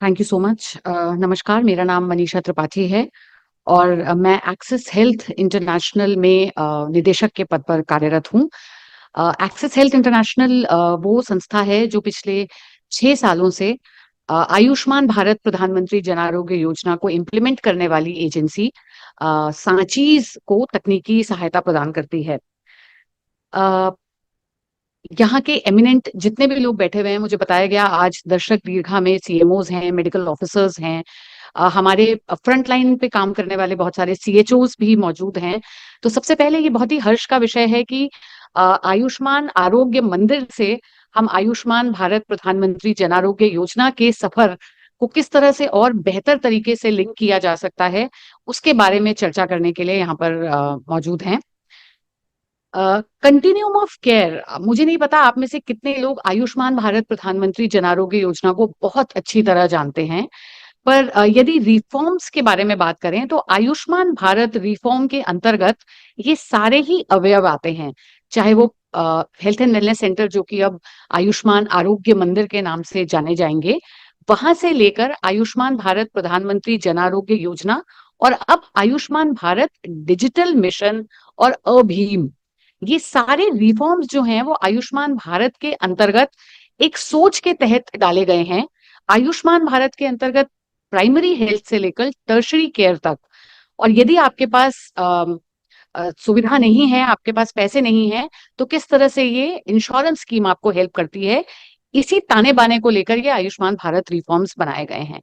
Thank you so much. नमस्कार, मेरा नाम मनीषा त्रिपाठी है और मैं एक्सिस हेल्थ इंटरनेशनल में निदेशक के पद पर कार्यरत हूँ। एक्सिस हेल्थ इंटरनेशनल वो संस्था है जो पिछले 6 सालों से आयुष्मान भारत प्रधानमंत्री जन आरोग्य योजना को इम्प्लीमेंट करने वाली एजेंसी सांचीज को तकनीकी सहायता प्रदान करती है। अ, यहाँ के एमिनेंट जितने भी लोग बैठे हुए हैं, मुझे बताया गया आज दर्शक दीर्घा में सीएमओज हैं, मेडिकल ऑफिसर्स हैं, हमारे फ्रंट लाइन पे काम करने वाले बहुत सारे सीएचओज भी मौजूद हैं। तो सबसे पहले ये बहुत ही हर्ष का विषय है कि आयुष्मान आरोग्य मंदिर से हम आयुष्मान भारत प्रधानमंत्री जन आरोग्य योजना के सफर को किस तरह से और बेहतर तरीके से लिंक किया जा सकता है, उसके बारे में चर्चा करने के लिए यहाँ पर मौजूद हैं। कंटिन्यूम ऑफ केयर, मुझे नहीं पता आप में से कितने लोग आयुष्मान भारत प्रधानमंत्री जन आरोग्य योजना को बहुत अच्छी तरह जानते हैं। पर यदि रिफॉर्म्स के बारे में बात करें तो आयुष्मान भारत रिफॉर्म के अंतर्गत ये सारे ही अवयव आते हैं, चाहे वो हेल्थ एंड वेलनेस सेंटर जो कि अब आयुष्मान आरोग्य मंदिर के नाम से जाने जाएंगे, वहां से लेकर आयुष्मान भारत प्रधानमंत्री जन आरोग्य योजना और अब आयुष्मान भारत डिजिटल मिशन और अभीम, ये सारे रिफॉर्म्स जो हैं वो आयुष्मान भारत के अंतर्गत एक सोच के तहत डाले गए हैं। आयुष्मान भारत के अंतर्गत प्राइमरी हेल्थ से लेकर टर्शरी केयर तक। और यदि आपके पास सुविधा नहीं है, आपके पास पैसे नहीं है, तो किस तरह से ये इंश्योरेंस स्कीम आपको हेल्प करती है, इसी ताने बाने को लेकर ये आयुष्मान भारत रिफॉर्म्स बनाए गए हैं।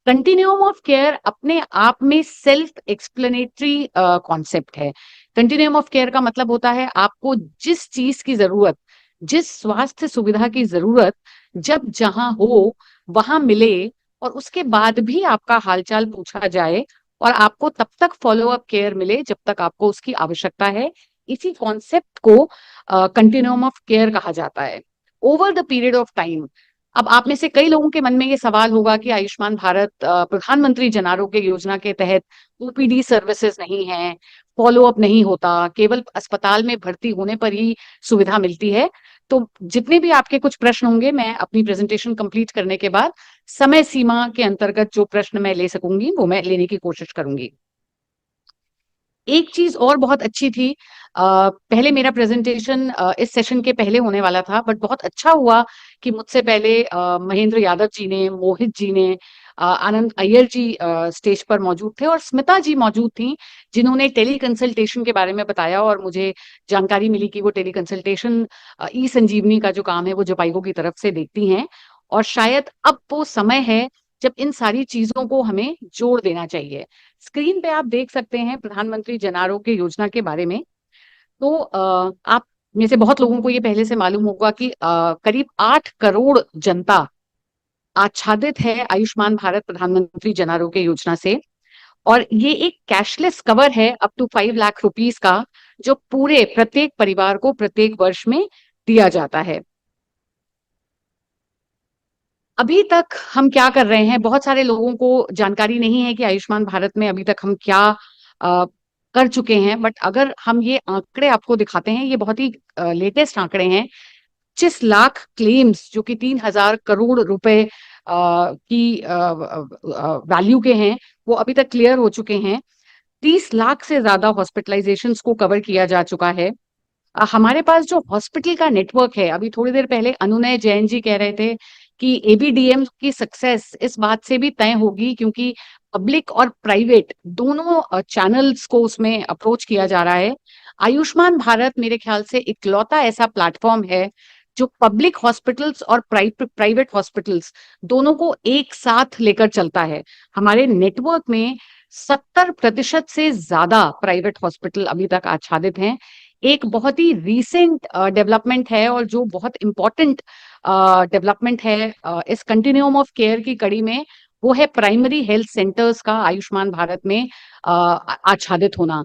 कंटिन्यूम ऑफ केयर अपने आप में सेल्फ एक्सप्लेनेटरी कॉन्सेप्ट है। कंटिन्यूम ऑफ केयर का मतलब होता है आपको जिस चीज की जरूरत, जिस स्वास्थ्य सुविधा की जरूरत जब जहां हो वहां मिले, और उसके बाद भी आपका हालचाल पूछा जाए और आपको तब तक फॉलो अप केयर मिले जब तक आपको उसकी आवश्यकता है। इसी कॉन्सेप्ट को कंटिन्यूम ऑफ केयर कहा जाता है। Over the period of time, अब आप में से कई लोगों के मन में ये सवाल होगा कि आयुष्मान भारत प्रधानमंत्री जन आरोग्य योजना के तहत ओपीडी सर्विसेज नहीं है, फॉलो अप नहीं होता, केवल अस्पताल में भर्ती होने पर ही सुविधा मिलती है। तो जितने भी आपके कुछ प्रश्न होंगे, मैं अपनी प्रेजेंटेशन कंप्लीट करने के बाद समय सीमा के अंतर्गत जो प्रश्न मैं ले सकूंगी वो मैं लेने की कोशिश करूंगी। एक चीज और बहुत अच्छी थी, पहले मेरा प्रेजेंटेशन इस सेशन के पहले होने वाला था, बट बहुत अच्छा हुआ कि मुझसे पहले महेंद्र यादव जी ने, मोहित जी ने, आनंद अय्यर जी स्टेज पर मौजूद थे और स्मिता जी मौजूद थी, जिन्होंने टेली कंसल्टेशन के बारे में बताया और मुझे जानकारी मिली कि वो टेली कंसल्टेशन ई संजीवनी का जो काम है वो जपाइगो की तरफ से देखती हैं। और शायद अब वो समय है जब इन सारी चीजों को हमें जोड़ देना चाहिए। स्क्रीन पे आप देख सकते हैं प्रधानमंत्री जन आरोग्य योजना के बारे में। तो आप में से बहुत लोगों को ये पहले से मालूम होगा कि करीब 8 करोड़ जनता आच्छादित है आयुष्मान भारत प्रधानमंत्री जन आरोग्य योजना से। और ये एक कैशलेस कवर है अप टू 5 लाख रुपीस का, जो पूरे प्रत्येक परिवार को प्रत्येक वर्ष में दिया जाता है। अभी तक हम क्या कर रहे हैं, बहुत सारे लोगों को जानकारी नहीं है कि आयुष्मान भारत में अभी तक हम क्या अ, कर चुके हैं। बट अगर हम ये आंकड़े आपको दिखाते हैं, ये बहुत ही लेटेस्ट आंकड़े हैं। 25 लाख क्लेम्स जो कि 3,000 करोड़ रुपए की वैल्यू के हैं, वो अभी तक क्लियर हो चुके हैं। 30 लाख से ज्यादा हॉस्पिटलाइजेशंस को कवर किया जा चुका है। हमारे पास जो हॉस्पिटल का नेटवर्क है, अभी थोड़ी देर पहले अनुनय जैन जी कह रहे थे कि एबीडीएम की सक्सेस इस बात से भी तय होगी क्योंकि पब्लिक और प्राइवेट दोनों चैनल्स को उसमें अप्रोच किया जा रहा है। आयुष्मान भारत मेरे ख्याल से इकलौता ऐसा प्लेटफॉर्म है जो पब्लिक हॉस्पिटल्स और प्राइवेट हॉस्पिटल्स दोनों को एक साथ लेकर चलता है। हमारे नेटवर्क में 70% से ज्यादा प्राइवेट हॉस्पिटल अभी तक आच्छादित हैं। एक बहुत ही रीसेंट डेवलपमेंट है और जो बहुत इम्पोर्टेंट डेवलपमेंट है इस कंटिन्यूम ऑफ केयर की कड़ी में, वो है प्राइमरी हेल्थ सेंटर्स का आयुष्मान भारत में आच्छादित होना।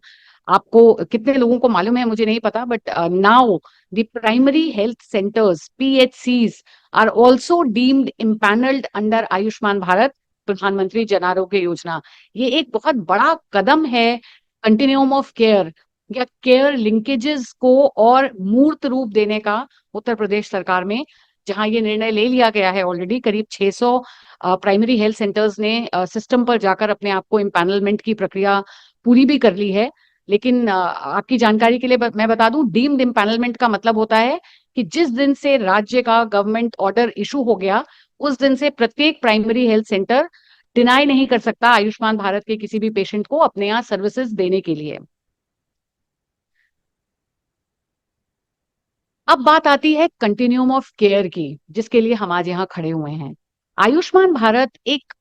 आपको कितने लोगों को मालूम है मुझे नहीं पता, but now the primary health centres PHCs are also deemed empanelled under Ayushman Bharat Pradhanmantri Jan Arogya Yojana. ये एक बहुत बड़ा कदम है कंटिन्यूम ऑफ केयर या केयर लिंकेजेस को और मूर्त रूप देने का उत्तर प्रदेश सरकार में। जहां ये निर्णय ले लिया गया है ऑलरेडी। करीब 600 प्राइमरी हेल्थ सेंटर्स ने सिस्टम पर जाकर अपने आप को इम्पैनलमेंट की प्रक्रिया पूरी भी कर ली है। लेकिन आपकी जानकारी के लिए मैं बता दूं, डीम्ड इम्पैनलमेंट का मतलब होता है कि जिस दिन से राज्य का गवर्नमेंट ऑर्डर इशू हो गया, उस दिन से प्रत्येक प्राइमरी हेल्थ सेंटर डिनाई नहीं कर सकता आयुष्मान भारत के किसी भी पेशेंट को अपने यहाँ सर्विसेज देने के लिए। अब बात आती है कंटिन्यूम ऑफ केयर की, जिसके लिए हम आज यहाँ खड़े हुए हैं। आयुष्मान भारत एक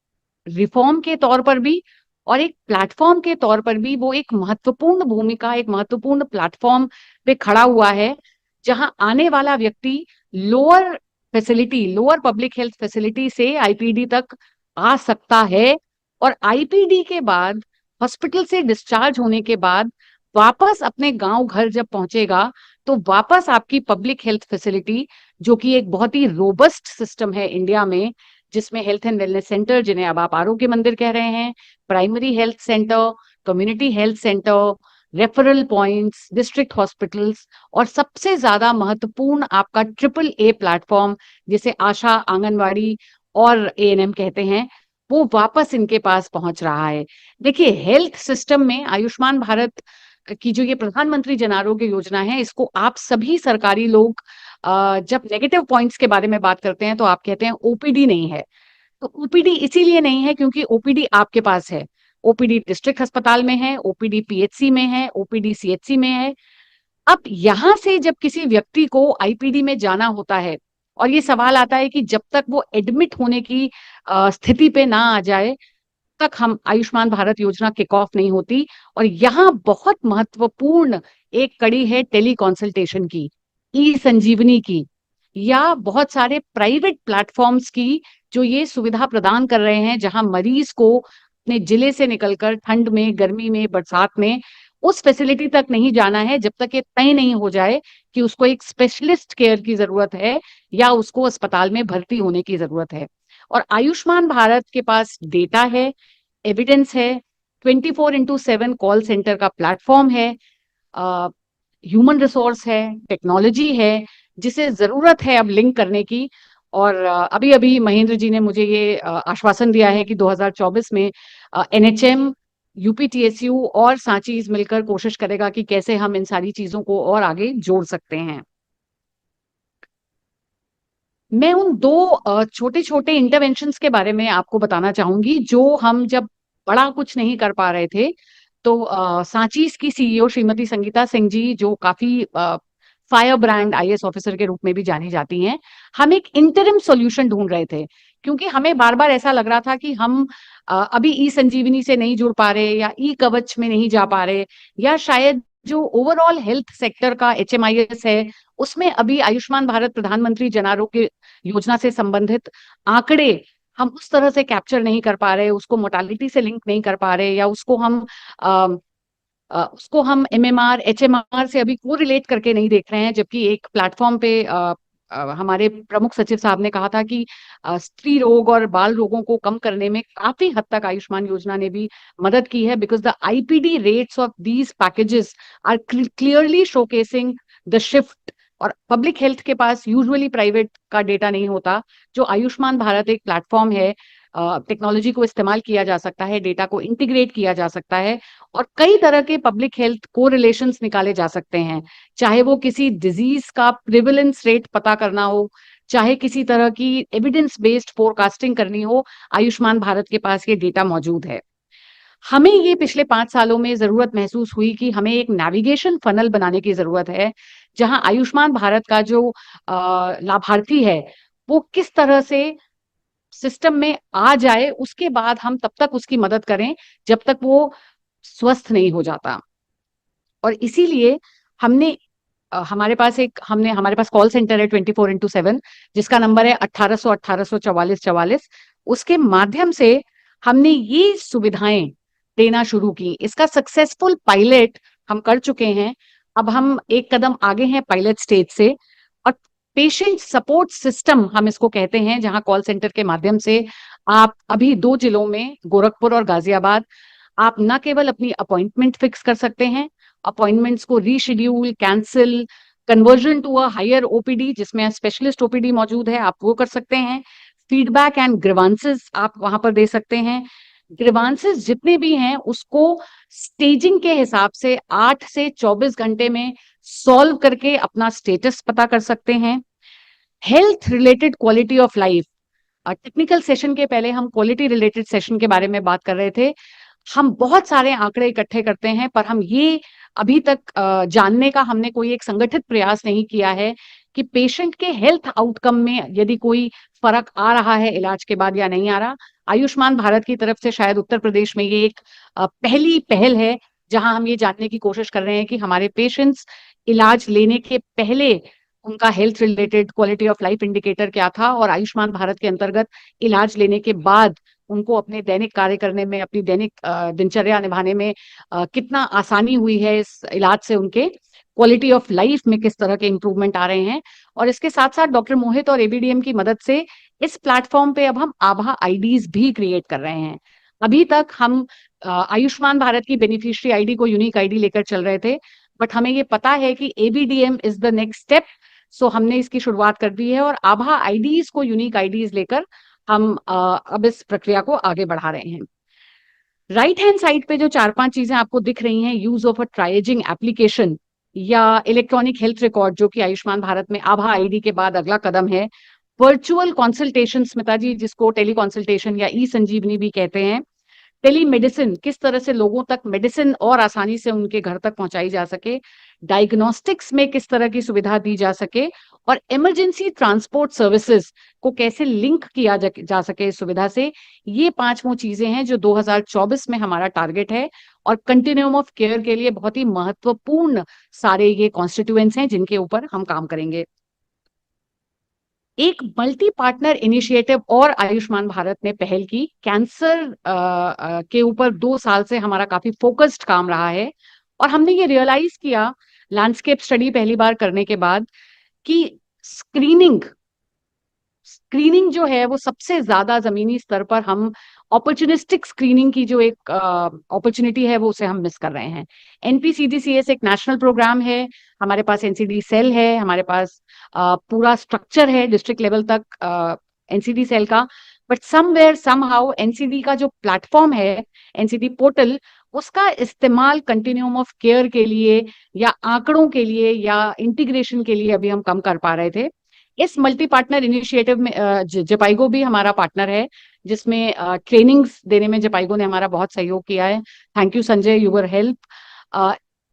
रिफॉर्म के तौर पर भी और एक प्लेटफॉर्म के तौर पर भी वो एक महत्वपूर्ण भूमिका, एक महत्वपूर्ण प्लेटफॉर्म पे खड़ा हुआ है, जहां आने वाला व्यक्ति lower facility, lower public health facility से आईपीडी तक आ सकता है। और आईपीडी के बाद, हॉस्पिटल से डिस्चार्ज होने के बाद वापस अपने गांव घर जब पहुंचेगा, तो वापस आपकी पब्लिक हेल्थ फैसिलिटी, जो कि एक बहुत ही रोबस्ट सिस्टम है इंडिया में, जिसमें हेल्थ एंड वेलनेस सेंटर, जिन्हें अब आप आरोग्य मंदिर कह रहे हैं, primary health centre, community health centre, referral points, district hospitals, और सबसे ज्यादा महत्वपूर्ण आपका AAA प्लेटफॉर्म, जिसे आशा, आंगनवाड़ी और एएनएम कहते हैं, वो वापस इनके पास पहुंच रहा है। देखिए, हेल्थ सिस्टम में आयुष्मान भारत की जो ये प्रधानमंत्री जन आरोग्य योजना है, इसको आप सभी सरकारी लोग जब नेगेटिव पॉइंट्स के बारे में बात करते हैं तो आप कहते हैं ओपीडी नहीं है। तो ओपीडी इसीलिए नहीं है क्योंकि ओपीडी आपके पास है। ओपीडी डिस्ट्रिक्ट अस्पताल में है, ओपीडी पीएचसी में है, ओपीडी सीएचसी में है। अब यहां से जब किसी व्यक्ति को आईपीडी में जाना होता है, और ये सवाल आता है कि जब तक वो एडमिट होने की स्थिति पे ना आ जाए, तक हम आयुष्मान भारत योजना किक ऑफ नहीं होती। और यहाँ बहुत महत्वपूर्ण एक कड़ी है टेली कंसल्टेशन की, ई संजीवनी की, या बहुत सारे प्राइवेट प्लेटफॉर्म्स की, जो ये सुविधा प्रदान कर रहे हैं, जहां मरीज को अपने जिले से निकलकर ठंड में, गर्मी में, बरसात में उस फैसिलिटी तक नहीं जाना है जब तक ये तय नहीं हो जाए कि उसको एक स्पेशलिस्ट केयर की जरूरत है या उसको अस्पताल में भर्ती होने की जरूरत है। और आयुष्मान भारत के पास डेटा है, एविडेंस है, 24x7 कॉल सेंटर का प्लेटफॉर्म है, ह्यूमन रिसोर्स है, टेक्नोलॉजी है, जिसे जरूरत है अब लिंक करने की। और अभी अभी महेंद्र जी ने मुझे ये आश्वासन दिया है कि 2024 में एनएचएम, यूपीटीएसयू और सांचीज मिलकर कोशिश करेगा कि कैसे हम इन सारी चीजों को और आगे जोड़ सकते हैं। मैं उन दो छोटे छोटे इंटरवेंशंस के बारे में आपको बताना चाहूंगी, जो हम जब बड़ा कुछ नहीं कर पा रहे थे, तो सांचीज की सीईओ श्रीमती संगीता सिंह जी, जो काफी फायर ब्रांड आईएएस ऑफिसर के रूप में भी जानी जाती हैं, हम एक इंटरिम सॉल्यूशन ढूंढ रहे थे। क्योंकि हमें बार बार ऐसा लग रहा था कि हम अभी ई संजीवनी से नहीं जुड़ पा रहे, या ई कवच में नहीं जा पा रहे, या शायद जो ओवरऑल हेल्थ सेक्टर का एचएमआईएस है, उसमें अभी आयुष्मान भारत प्रधानमंत्री जन आरोग्य योजना से संबंधित आंकड़े हम उस तरह से कैप्चर नहीं कर पा रहे, उसको मोर्टालिटी से लिंक नहीं कर पा रहे, या उसको हम एमएमआर, एचएमआर से अभी को रिलेट करके नहीं देख रहे हैं। जबकि एक प्लेटफॉर्म पे हमारे प्रमुख सचिव साहब ने कहा था कि स्त्री रोग और बाल रोगों को कम करने में काफी हद तक आयुष्मान योजना ने भी मदद की है, because the IPD rates of these packages are clearly showcasing the shift. और पब्लिक हेल्थ के पास यूजुअली प्राइवेट का डेटा नहीं होता। जो आयुष्मान भारत एक प्लेटफॉर्म है, टेक्नोलॉजी को इस्तेमाल किया जा सकता है, डेटा को इंटीग्रेट किया जा सकता है, और कई तरह के पब्लिक हेल्थ कोरिलेशंस निकाले जा सकते हैं। चाहे वो किसी डिजीज का प्रिवेलेंस रेट पता करना हो, चाहे किसी तरह की एविडेंस बेस्ड फोरकास्टिंग करनी हो, आयुष्मान भारत के पास ये डेटा मौजूद है। हमें ये पिछले 5 सालों में जरूरत महसूस हुई कि हमें एक नेविगेशन फनल बनाने की जरूरत है, जहां आयुष्मान भारत का जो लाभार्थी है, वो किस तरह से सिस्टम में आ जाए, उसके बाद हम तब तक उसकी मदद करें जब तक वो स्वस्थ नहीं हो जाता। और इसीलिए हमने हमारे पास कॉल सेंटर है 24x7, जिसका नंबर है 1800 1800 44 44। उसके माध्यम से हमने ये सुविधाएं देना शुरू की। इसका सक्सेसफुल पायलट हम कर चुके हैं। अब हम एक कदम आगे हैं पायलट स्टेज से। और पेशेंट सपोर्ट सिस्टम हम इसको कहते हैं, जहां कॉल सेंटर के माध्यम से आप अभी 2 जिलों में, गोरखपुर और गाजियाबाद, आप न केवल अपनी अपॉइंटमेंट फिक्स कर सकते हैं, अपॉइंटमेंट्स को reschedule, cancel conversion to a higher OPD जिसमें स्पेशलिस्ट ओपीडी मौजूद है, आप वो कर सकते हैं। फीडबैक एंड ग्रीवांसेस आप वहां पर दे सकते हैं। ग्रीवांसेस जितने भी हैं उसको स्टेजिंग के हिसाब से 8 से 24 घंटे में सॉल्व करके अपना स्टेटस पता कर सकते हैं। Health related quality of life, technical session के पहले हम क्वालिटी रिलेटेड सेशन के बारे में बात कर रहे थे। हम बहुत सारे आंकड़े इकट्ठे करते हैं, पर हम ये अभी तक जानने का हमने कोई एक संगठित प्रयास नहीं किया है कि पेशेंट के हेल्थ आउटकम में यदि कोई फर्क आ रहा है इलाज के बाद या नहीं आ रहा। आयुष्मान भारत की तरफ से शायद उत्तर प्रदेश में ये एक पहली पहल है जहां हम ये जानने की कोशिश कर रहे हैं कि हमारे पेशेंट्स इलाज लेने के पहले उनका health related quality of life indicator क्या था, और आयुष्मान भारत के अंतर्गत इलाज लेने के बाद उनको अपने दैनिक कार्य करने में, अपनी दैनिक दिनचर्या निभाने में कितना आसानी हुई है इस इलाज से, उनके क्वालिटी ऑफ लाइफ में किस तरह के इंप्रूवमेंट आ रहे हैं। और इसके साथ साथ डॉक्टर मोहित और एबीडीएम की मदद से इस प्लेटफॉर्म पे अब हम आभा आईडीज भी क्रिएट कर रहे हैं। अभी तक हम आयुष्मान भारत की बेनिफिशियरी आईडी को यूनिक आईडी लेकर चल रहे थे, बट हमें ये पता है कि ABDM is the next step. सो हमने इसकी शुरुआत कर दी है और आभा आईडीज को यूनिक आईडीज लेकर हम अब इस प्रक्रिया को आगे बढ़ा रहे हैं। राइट हैंड साइड पे जो 4-5 चीजें आपको दिख रही हैं, यूज ऑफ अ ट्राइएजिंग एप्लीकेशन या इलेक्ट्रॉनिक हेल्थ रिकॉर्ड, जो कि आयुष्मान भारत में आभा आईडी के बाद अगला कदम है। वर्चुअल कंसल्टेशन, स्मिता जी, जिसको टेली कंसल्टेशन या ई संजीवनी भी कहते हैं। टेली मेडिसिन, किस तरह से लोगों तक मेडिसिन और आसानी से उनके घर तक पहुंचाई जा सके। डायग्नोस्टिक्स में किस तरह की सुविधा दी जा सके, और इमरजेंसी ट्रांसपोर्ट सर्विसेज को कैसे लिंक किया जा सके इस सुविधा से। ये 5 वो चीजें हैं जो 2024 में हमारा टारगेट है, और कंटिन्यूम ऑफ केयर के लिए बहुत ही महत्वपूर्ण सारे ये कॉन्स्टिट्यूएंट्स हैं जिनके ऊपर हम काम करेंगे। एक मल्टी पार्टनर इनिशिएटिव और आयुष्मान भारत ने पहल की, कैंसर के ऊपर 2 साल से हमारा काफी फोकस्ड काम रहा है। और हमने ये रियलाइज किया लैंडस्केप स्टडी पहली बार करने के बाद कि स्क्रीनिंग स्क्रीनिंग जो है वो सबसे ज्यादा जमीनी स्तर पर हम अपॉर्चुनिस्टिक स्क्रीनिंग की जो एक अपॉर्चुनिटी है वो उसे हम मिस कर रहे हैं। एनपीसीडीसीएस एक नेशनल प्रोग्राम है, हमारे पास एनसीडी सेल है, हमारे पास पूरा स्ट्रक्चर है डिस्ट्रिक्ट लेवल तक एनसीडी सेल का। बट समवेयर समहाउ एनसीडी का जो प्लेटफॉर्म है, एनसीडी पोर्टल, उसका इस्तेमाल कंटिन्यूम ऑफ केयर के लिए या आंकड़ों के लिए या इंटीग्रेशन के लिए अभी हम कम कर पा रहे थे। इस मल्टी पार्टनर इनिशिएटिव में जपाइगो भी हमारा पार्टनर है, जिसमें ट्रेनिंग्स देने में जपाइगो ने हमारा बहुत सहयोग किया है। Thank you Sanjay, your help.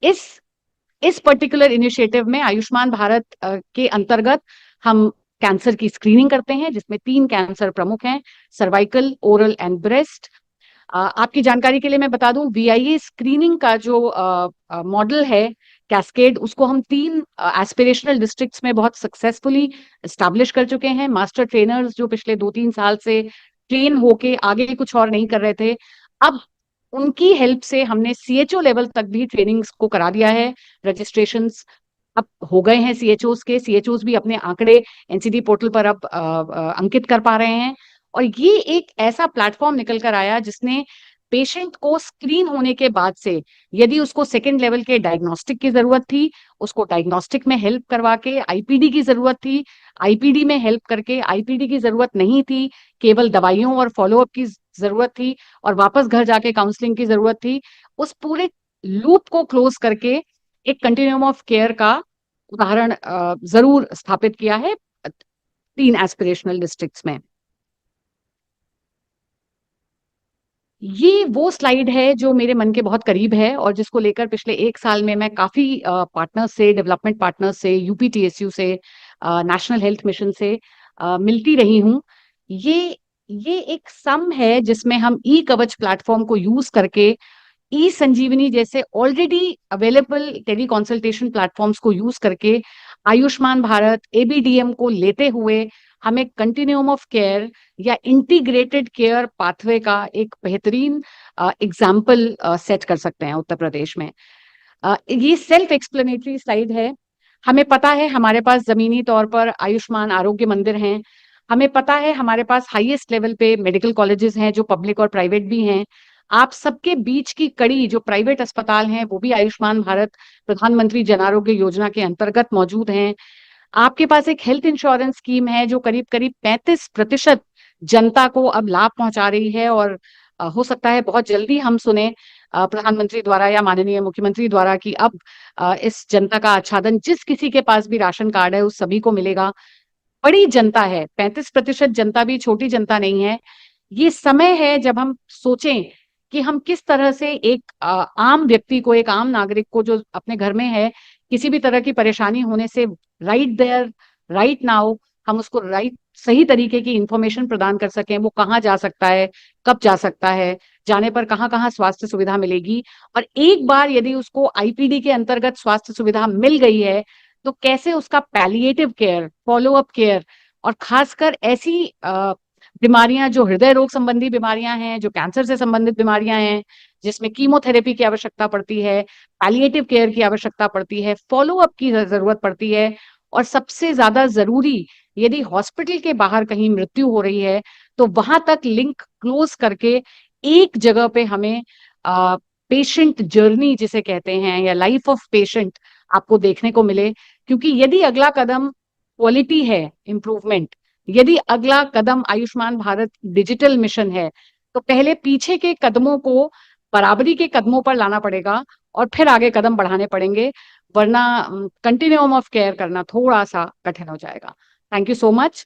इस इस पर्टिकुलर इनिशिएटिव में आयुष्मान भारत के अंतर्गत हम कैंसर की स्क्रीनिंग करते हैं, जिसमें 3 कैंसर प्रमुख हैं, सर्वाइकल, ओरल एंड ब्रेस्ट। आपकी जानकारी के लिए मैं बता दूं, वीआईए स्क्रीनिंग का जो मॉडल है कैस्केड, उसको हम 3 एस्पिरेशनल डिस्ट्रिक्ट्स में बहुत सक्सेसफुली एस्टैब्लिश कर चुके हैं। मास्टर ट्रेनर्स जो पिछले 2-3 साल से ट्रेन होके आगे कुछ और नहीं कर रहे थे, अब उनकी हेल्प से हमने सीएचओ लेवल तक भी ट्रेनिंग्स को करा दिया है। रजिस्ट्रेशंस अब हो गए हैं सीएचओस के, सीएचओस भी अपने आंकड़े एनसीडी पोर्टल पर अब अंकित कर पा रहे हैं। और ये एक ऐसा प्लेटफॉर्म निकल कर आया जिसने पेशेंट को स्क्रीन होने के बाद से, यदि उसको सेकेंड लेवल के डायग्नोस्टिक की जरूरत थी, उसको डायग्नोस्टिक में हेल्प करवा के, आईपीडी की जरूरत थी, आईपीडी में हेल्प करके, आईपीडी की जरूरत नहीं थी, केवल दवाइयों और फॉलोअप की जरूरत थी, और वापस घर जाके काउंसलिंग की जरूरत थी, उस पूरे लूप को क्लोज करके एक कंटिन्यूम ऑफ केयर का उदाहरण जरूर स्थापित किया है 3 एस्पिरेशनल डिस्ट्रिक्ट्स में। ये वो स्लाइड है जो मेरे मन के बहुत करीब है और जिसको लेकर पिछले 1 साल में मैं काफी पार्टनर्स से, डेवलपमेंट पार्टनर्स से, यूपीटीएसयू से, नेशनल हेल्थ मिशन से मिलती रही हूँ। ये एक सम है जिसमें हम ई कवच प्लेटफॉर्म को यूज करके ई संजीवनी जैसे already available teleconsultation platforms को यूज करके आयुष्मान भारत, एबीडीएम को लेते हुए हमें कंटिन्यूम ऑफ केयर या इंटीग्रेटेड केयर पाथवे का एक बेहतरीन एग्जाम्पल सेट कर सकते हैं उत्तर प्रदेश में। ये सेल्फ एक्सप्लेनेटरी स्लाइड है। हमें पता है हमारे पास जमीनी तौर पर आयुष्मान आरोग्य मंदिर हैं, हमें पता है हमारे पास हाईएस्ट लेवल पे मेडिकल कॉलेजेस हैं जो पब्लिक और प्राइवेट भी हैं, आप सबके बीच की कड़ी जो प्राइवेट अस्पताल हैं वो भी आयुष्मान भारत प्रधानमंत्री जन आरोग्य योजना के अंतर्गत मौजूद हैं। आपके पास एक हेल्थ इंश्योरेंस स्कीम है जो करीब करीब 35% जनता को अब लाभ पहुंचा रही है, और हो सकता है बहुत जल्दी हम सुने प्रधानमंत्री द्वारा या माननीय मुख्यमंत्री द्वारा कि अब इस जनता का आच्छादन जिस किसी के पास भी राशन कार्ड है उस सभी को मिलेगा। बड़ी जनता है, 35% जनता भी छोटी जनता नहीं है। ये समय है जब हम सोचें कि हम किस तरह से एक आम व्यक्ति को, एक आम नागरिक को जो अपने घर में है, किसी भी तरह की परेशानी होने से राइट देयर राइट नाउ हम उसको राइट सही तरीके की इंफॉर्मेशन प्रदान कर सकें। वो कहाँ जा सकता है, कब जा सकता है, जाने पर कहाँ कहाँ स्वास्थ्य सुविधा मिलेगी, और एक बार यदि उसको आईपीडी के अंतर्गत स्वास्थ्य सुविधा मिल गई है तो कैसे उसका palliative care, follow up care, और खासकर ऐसी बीमारियां जो हृदय रोग संबंधी बीमारियां हैं, जो कैंसर से संबंधित बीमारियां हैं, जिसमें कीमोथेरेपी की आवश्यकता पड़ती है, पैलिएटिव केयर की आवश्यकता पड़ती है, फॉलो अप की जरूरत पड़ती है, और सबसे ज्यादा जरूरी, यदि हॉस्पिटल के बाहर कहीं मृत्यु हो रही है तो वहां तक लिंक क्लोज करके एक जगह पे हमें पेशेंट जर्नी जिसे कहते हैं, या लाइफ ऑफ पेशेंट आपको देखने को मिले। क्योंकि यदि अगला कदम क्वालिटी है, इम्प्रूवमेंट, यदि अगला कदम आयुष्मान भारत डिजिटल मिशन है, तो पहले पीछे के कदमों को बराबरी के कदमों पर लाना पड़ेगा और फिर आगे कदम बढ़ाने पड़ेंगे, वरना कंटिन्यूम ऑफ केयर करना थोड़ा सा कठिन हो जाएगा। Thank you so much.